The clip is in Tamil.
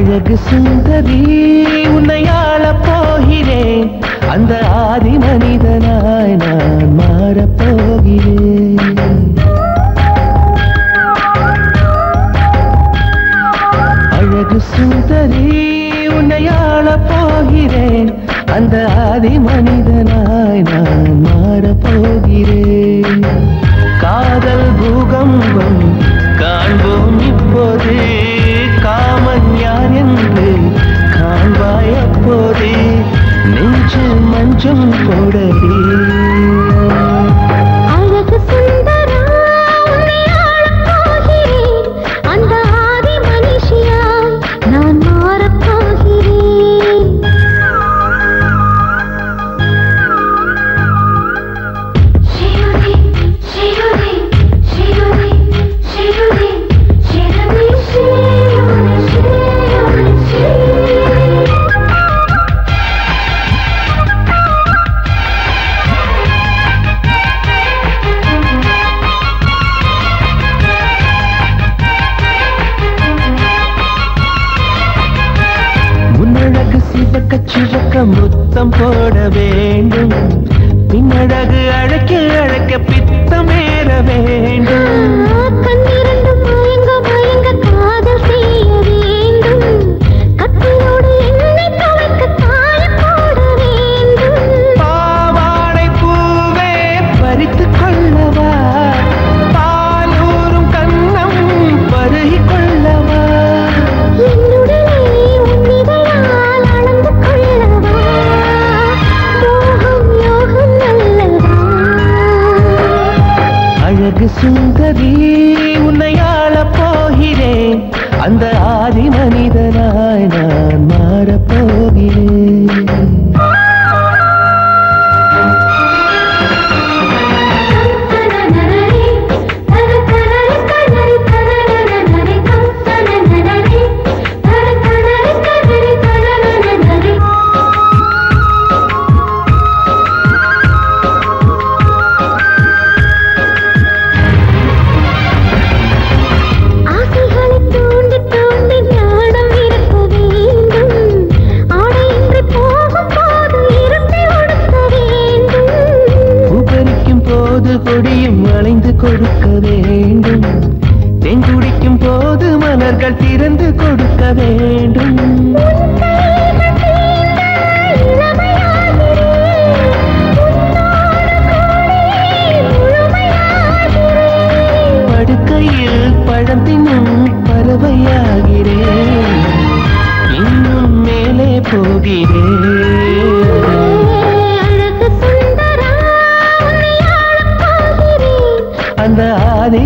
அழகு சுந்தரி உன்னை ஆளப் போகிறேன். அந்த ஆதி மனிதனாய் நான் மாறப்போகிறேன். அழகு சுந்தரி உன்னை ஆளப் போகிறேன். அந்த ஆதி மனிதனாய் நான் மாறப்போகிறேன். காதல் பூகம்பம் காண்போம் இப்போது. காமன் யார் என்று காண்பாய் அப்போது. நெஞ்சு மஞ்சம் போடவே. அழகு சுந்தரா உன்னை ஆளப் போகிறேன். அந்த ஆதி மனுஷியாய் நான் மாறப் போகிறேன். ஷிருதி ஷிருதி ஷிருதி ஷிருதி ஷிருதி முன்னழகு சிவக்க சிவக்க முத்தம் போட வேண்டும். பின்னழகு அழைக்க அழைக்க பித்தமேற வேண்டும். கண்ணிரண்டு மயங்க மயங்க காதல் செய்ய வேண்டும். கட்டிலோடு என்னை துவைக்க காயம் போட வேண்டும். பாவாடை பூவே பறித்துக் கொள்ளவா. பாலூரும் கண்ணம் பருகிக் கொள்ளவா. என்னுடனே உன்னிதழால் அளந்து கொள்ளவா. மோகம் யோகம் நல்லதா. அழகு சுந்தரி உன்னை ஆளப் போகிறேன். அந்த ஆதி மனிதனாய் நான் மாறப்போகிறேன். ஆசைகளை தூண்டி தூண்டி ஞானம் இருக்க வேண்டும். ஆடையின்றி போகும் போது இருட்டை ஒடுக்க வேண்டும். உபரிக்கும் போது கொடியும் வளைந்து கொடுக்க வேண்டும். தெங்குடிக்கும் போது மலர்கள் திறந்து கொடுக்க வேண்டும். படுக்கையில் பழம் தின்னும் பறவையாகிறேன். இன்னும் மேலே போகிறேன். அழகு சுந்தரா உன்னை ஆளப் போகிறேன். அந்த ஆதி